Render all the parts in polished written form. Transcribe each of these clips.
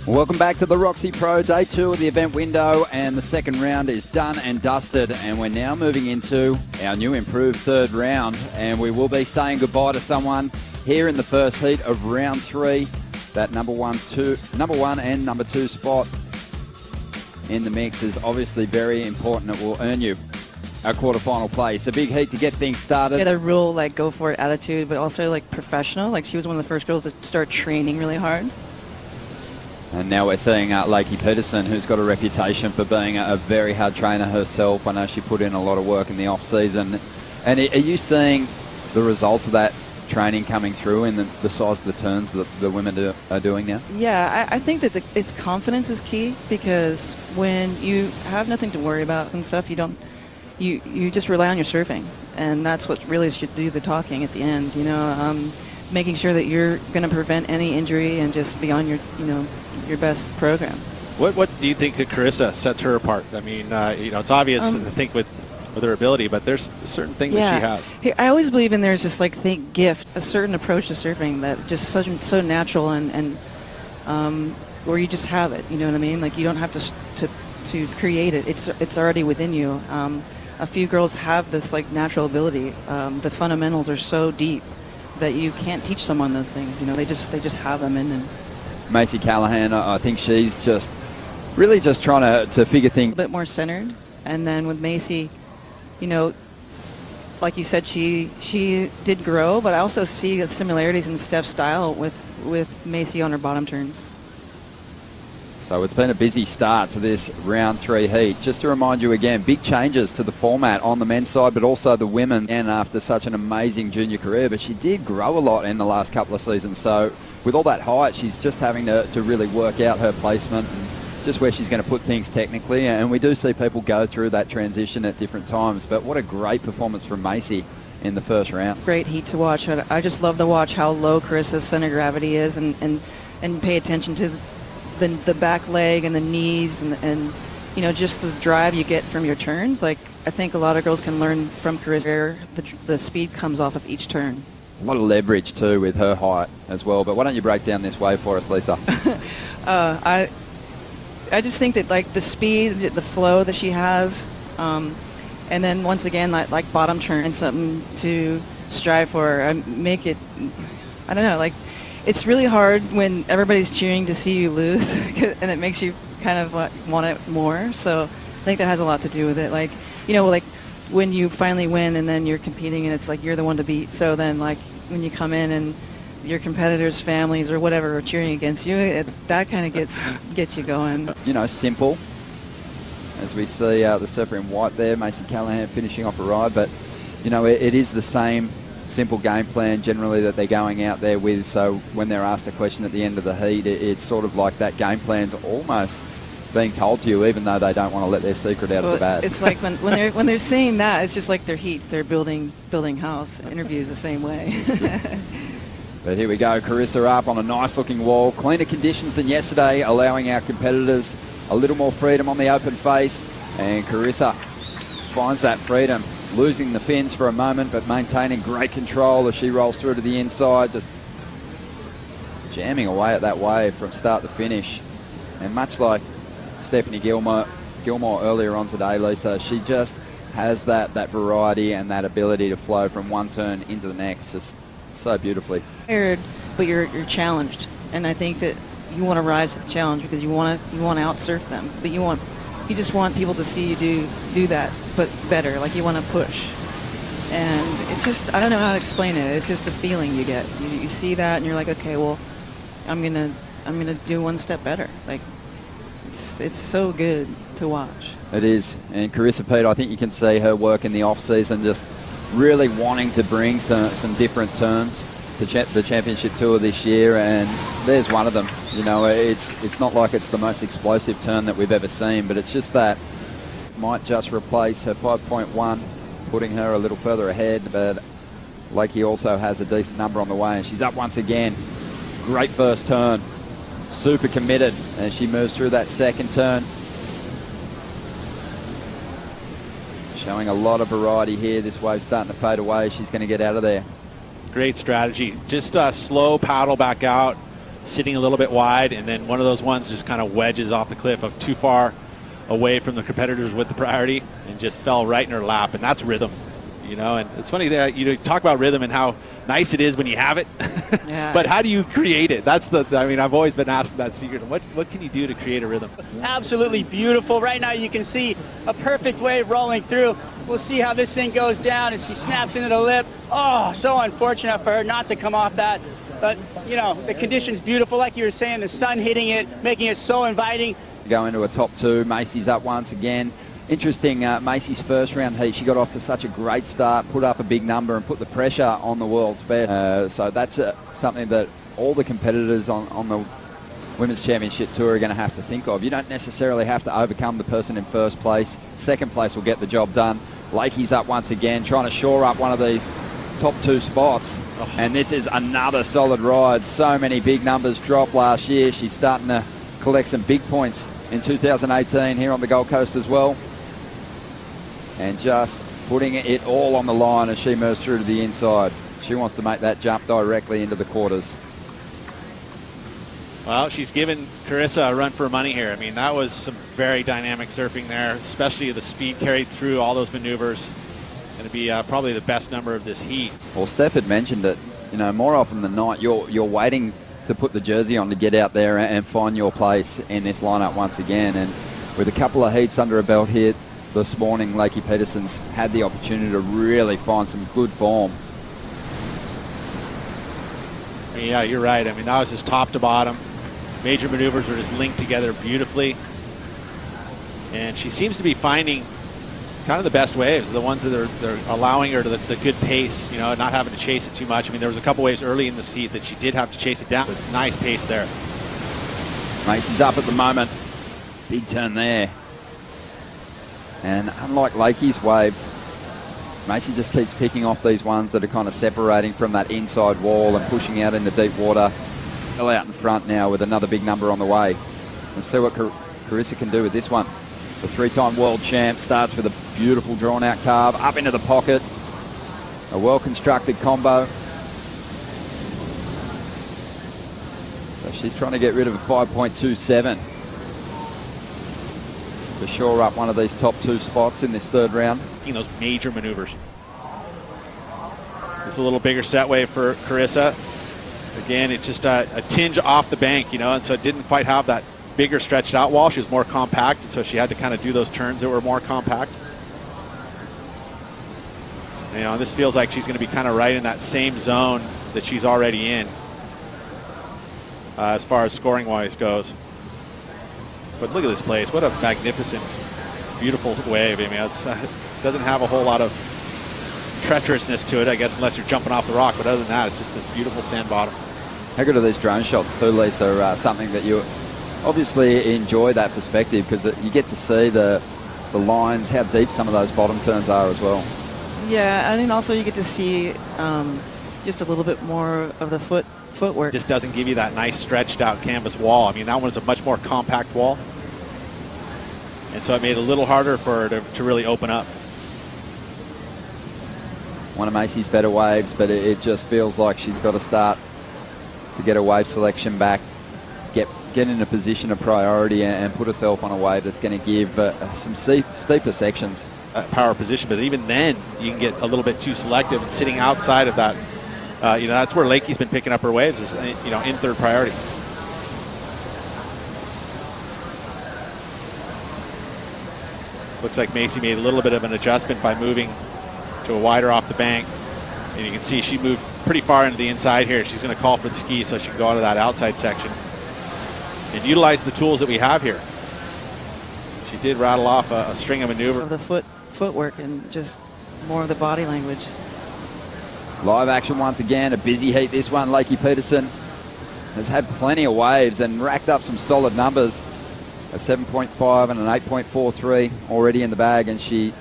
Welcome back to the Roxy Pro, day 2 of the event window, and the second round is done and dusted, and we're now moving into our new improved third round, and we will be saying goodbye to someone here in the first heat of round 3. That number one and number 2 spot in the mix is obviously very important. It will earn you a quarterfinal place. A big heat to get things started. Get a real go for it attitude, but also professional. She was one of the first girls to start training really hard. And now we're seeing Lakey Peterson, who's got a reputation for being a very hard trainer herself. I know she put in a lot of work in the off-season. And are you seeing the results of that training coming through in the size of the turns that the women are doing now? Yeah, I think that its confidence is key, because when you have nothing to worry about and stuff, you just rely on your surfing. And that's what really should do the talking at the end, making sure that you're going to prevent any injury and just be on your best program. What do you think that Carissa sets her apart? I mean, it's obvious, I think, with her ability, but there's a certain thing that she has. I always believe in there's this gift, a certain approach to surfing that just so natural and where you just have it. You know what I mean? You don't have to create it. It's already within you. A few girls have this natural ability. The fundamentals are so deep that you can't teach someone those things. They just have them in them. Macy Callaghan, I think she's just really just trying to figure things. A bit more centered. And then with Macy, like you said, she did grow, but I also see the similarities in Steph's style with Macy on her bottom turns. So it's been a busy start to this round 3 heat. Just to remind you again, big changes to the format on the men's side, but also the women's. And after such an amazing junior career, but she did grow a lot in the last couple of seasons. So with all that height, she's just having to really work out her placement and just where she's going to put things technically. And we do see people go through that transition at different times. But what a great performance from Macy in the first round. Great heat to watch. I just love to watch how low Carissa's center of gravity is and pay attention to the back leg and the knees and just the drive you get from your turns. I think a lot of girls can learn from Carissa where the speed comes off of each turn. A lot of leverage too with her height as well. But why don't you break down this wave for us, Lisa? I just think that the speed, the flow that she has, and then once again like bottom turn and something to strive for. I don't know, it's really hard when everybody's cheering to see you lose, and it makes you kind of want it more. So I think that has a lot to do with it. When you finally win and then you're competing and it's you're the one to beat. So then when you come in and your competitors' families or whatever are cheering against you, that kind of gets you going. Simple. As we see the surfer in white there, Macy Callaghan finishing off a ride, but it is the same simple game plan generally that they're going out there with. So when they're asked a question at the end of the heat, it's sort of like that game plan's almost being told to you, even though they don't want to let their secret out of the bat. It's when they're saying that, it's just like their heats. They're building house. Interviews the same way. But here we go, Carissa up on a nice looking wall. Cleaner conditions than yesterday, allowing our competitors a little more freedom on the open face. And Carissa finds that freedom, losing the fins for a moment, but maintaining great control as she rolls through to the inside, just jamming away at that wave from start to finish. And much like Stephanie Gilmore earlier on today, Lisa, she just has that variety and that ability to flow from one turn into the next just so beautifully. But you're challenged, and I think that you want to rise to the challenge because you want to outsurf them, but you just want people to see you do that, but better. You want to push, and it's just, I don't know how to explain it. It's just a feeling you get. You see that, and you're like, okay, well, I'm gonna do one step better. It's so good to watch. It is, and Carissa, Pete, I think you can see her work in the off season, just really wanting to bring some different turns to the championship tour this year, and there's one of them. It's not like it's the most explosive turn that we've ever seen, but it's just that might just replace her 5.1, putting her a little further ahead. But Lakey also has a decent number on the way, and she's up once again. Great first turn, super committed as she moves through that second turn. Showing a lot of variety here. This wave's starting to fade away. She's going to get out of there. Great strategy. Just slow paddle back out. sitting a little bit wide, and then one of those ones just kind of wedges off the cliff of too far away from the competitors with the priority and just fell right in her lap, and that's rhythm. You know, and it's funny that you talk about rhythm and how nice it is when you have it, Yeah. but how do you create it? That's I mean, I've always been asked that secret. What can you do to create a rhythm? Absolutely beautiful. Right now you can see a perfect wave rolling through. We'll see how this thing goes down as she snaps into the lip. Oh, so unfortunate for her not to come off that. But, you know, the condition's beautiful. Like you were saying, the sun hitting it, making it so inviting. Go into a top two. Macy's up once again. Interesting, Macy's first round heat, she got off to such a great start, put up a big number and put the pressure on the world's best. So that's something that all the competitors on the Women's Championship Tour are going to have to think of. You don't necessarily have to overcome the person in first place. Second place will get the job done. Lakey's up once again, trying to shore up one of these top two spots. And this is another solid ride. So many big numbers dropped last year. She's starting to collect some big points in 2018 here on the Gold Coast as well. And just putting it all on the line as she moves through to the inside. She wants to make that jump directly into the quarters. Well, she's given Carissa a run for money here. I mean, that was some very dynamic surfing there, especially the speed carried through all those maneuvers. Going to be probably the best number of this heat. Well, Steph had mentioned that, you know, more often than not, you're waiting to put the jersey on to get out there and find your place in this lineup once again. And with a couple of heats under her belt here this morning, Lakey Peterson's had the opportunity to really find some good form. Yeah, you're right. I mean, that was just top to bottom. Major maneuvers were just linked together beautifully. And she seems to be finding kind of the best waves, the ones that are allowing her to the good pace, you know, not having to chase it too much. I mean, there was a couple waves early in this heat that she did have to chase it down, but nice pace there. Macy's up at the moment. Big turn there. And unlike Lakey's wave, Macy just keeps picking off these ones that are kind of separating from that inside wall and pushing out into deep water. Still out in front now with another big number on the way. Let's see what Carissa can do with this one. The three-time world champ starts with a beautiful drawn-out carve up into the pocket. A well-constructed combo. So she's trying to get rid of a 5.27. To shore up one of these top two spots in this third round. Those major maneuvers. It's a little bigger set wave for Carissa. Again, it's just a tinge off the bank, you know, and so it didn't quite have that bigger stretched out wall. She was more compact, and so she had to kind of do those turns that were more compact. You know, this feels like she's going to be kind of right in that same zone that she's already in as far as scoring-wise goes. But look at this place. What a magnificent, beautiful wave. I mean, it doesn't have a whole lot of treacherousness to it, I guess, unless you're jumping off the rock. But other than that, it's just this beautiful sand bottom. How good are these drone shots too, Lisa? Something that you obviously enjoy that perspective because you get to see the lines, how deep some of those bottom turns are as well. Yeah, and then also you get to see just a little bit more of the footwork. Just doesn't give you that nice stretched out canvas wall. I mean, that one's a much more compact wall. And so it made it a little harder for her to really open up. One of Macy's better waves, but it just feels like she's got to start to get her wave selection back, get in a position of priority and put herself on a wave that's going to give some steeper sections. Power position, but even then you can get a little bit too selective and sitting outside of that. You know, that's where Lakey's been picking up her waves, is, you know, in third priority. Looks like Macy made a little bit of an adjustment by moving to a wider off the bank. And you can see she moved pretty far into the inside here. She's going to call for the ski so she can go out of that outside section and utilize the tools that we have here. She did rattle off a string of maneuver. Of the footwork and just more of the body language. Live action once again, a busy heat this one. Lakey Peterson has had plenty of waves and racked up some solid numbers. A 7.5 and an 8.43 already in the bag, and she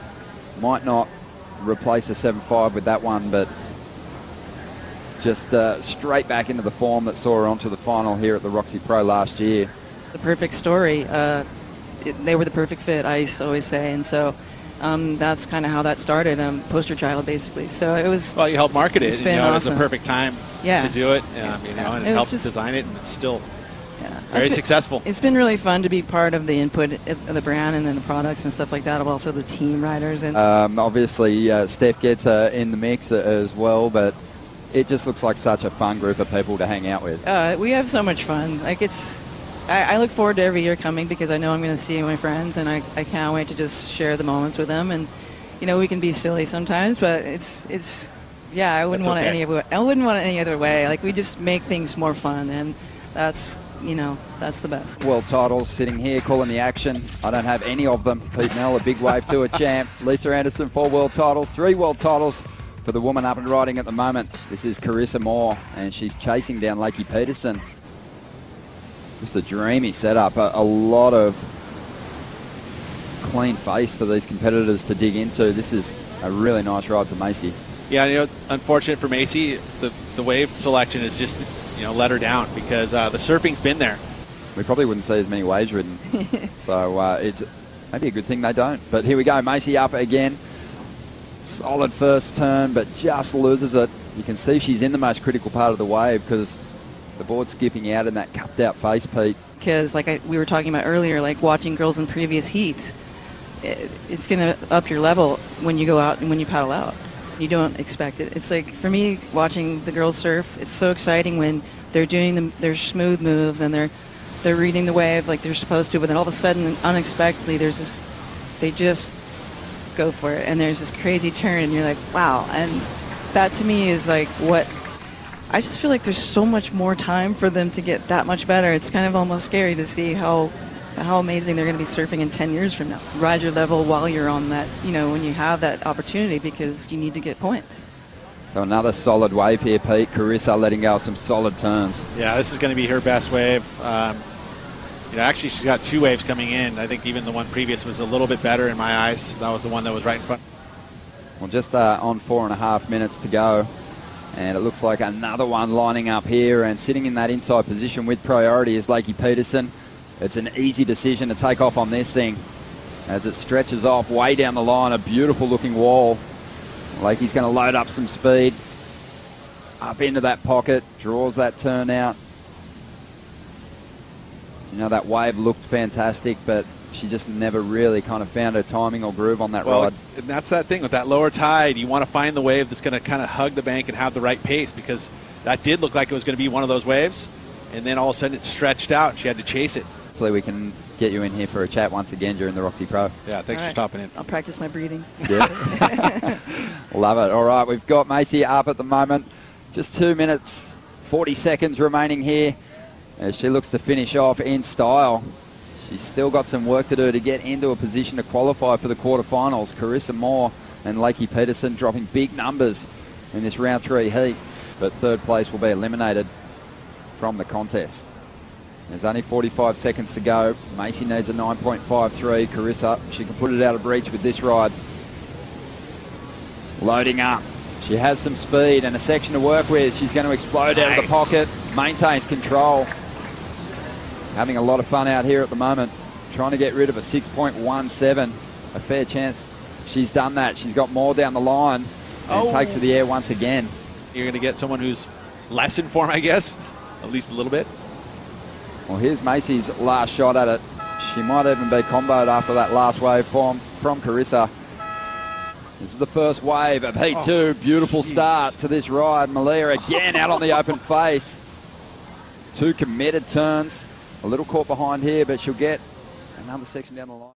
might not replace a 7.5 with that one, but just straight back into the form that saw her onto the final here at the Roxy Pro last year. The perfect story. They were the perfect fit, I always say, and so that's kind of how that started. Poster child, basically. So it was. Well, you helped market it. It's been It was awesome. the perfect time to do it. And it helped design it, and it's still very successful. It's been really fun to be part of the input of the brand and then the products and stuff like that, but also the team riders. And obviously, Steph gets in the mix as well, but it just looks like such a fun group of people to hang out with. We have so much fun. Like I look forward to every year coming because I know I'm going to see my friends, and I can't wait to just share the moments with them. And we can be silly sometimes, but I wouldn't want it any other way. Like, we just make things more fun, and that's the best. World titles sitting here calling the action. I don't have any of them. Pete Nell, a big wave tour champ. Lisa Anderson, 4 world titles, 3 world titles for the woman up and riding at the moment. This is Carissa Moore, and she's chasing down Lakey Peterson. Just a dreamy setup. A lot of clean face for these competitors to dig into. This is a really nice ride for Macy. Yeah, unfortunate for Macy, the wave selection is just let her down because the surfing's been there. We probably wouldn't see as many waves ridden. So it's maybe a good thing they don't. But here we go, Macy up again. Solid first turn, but just loses it. You can see she's in the most critical part of the wave because the board's skipping out in that cupped out face, Pete. Because we were talking about earlier, like watching girls in previous heats, it's going to up your level when you go out and when you paddle out. You don't expect it. It's like, for me, watching the girls surf, it's so exciting when they're doing their smooth moves and they're reading the wave like they're supposed to, but then all of a sudden, unexpectedly, they just go for it, and there's this crazy turn, and you're like, wow. And that to me is like I just feel like there's so much more time for them to get that much better. It's kind of almost scary to see how amazing they're going to be surfing in 10 years from now. Ride your level while you're on that, when you have that opportunity, because you need to get points. So another solid wave here, Pete. Carissa letting go of some solid turns. Yeah, this is going to be her best wave. Actually, she's got 2 waves coming in. I think even the one previous was a little bit better in my eyes. That was the one that was right in front. Well, just on 4.5 minutes to go. And it looks like another one lining up here, and sitting in that inside position with priority is Lakey Peterson. It's an easy decision to take off on this thing as it stretches off way down the line, a beautiful looking wall. Lakey's going to load up some speed up into that pocket, draws that turn out. That wave looked fantastic, but she just never really kind of found her timing or groove on that ride. And that's that thing with that lower tide. You want to find the wave that's going to kind of hug the bank and have the right pace, because that did look like it was going to be one of those waves, and then all of a sudden it stretched out. She had to chase it. Hopefully we can get you in here for a chat once again during the Roxy Pro. Yeah, thanks for stopping in. I'll practice my breathing. Yeah. Love it. All right, we've got Macy up at the moment. Just 2 minutes, 40 seconds remaining here as she looks to finish off in style. She's still got some work to do to get into a position to qualify for the quarterfinals. Carissa Moore and Lakey Peterson dropping big numbers in this round 3 heat, but third place will be eliminated from the contest. There's only 45 seconds to go. Macy needs a 9.53. Carissa, she can put it out of reach with this ride. Loading up. She has some speed and a section to work with. She's going to explode out of the pocket. Maintains control. Having a lot of fun out here at the moment. Trying to get rid of a 6.17. A fair chance she's done that. She's got more down the line and takes to the air once again. You're going to get someone who's less in form, I guess. At least a little bit. Well, here's Macy's last shot at it. She might even be comboed after that last wave from Carissa. This is the first wave of Heat 2. Beautiful start to this ride. Malia again out on the open face. 2 committed turns. A little caught behind here, but she'll get another section down the line.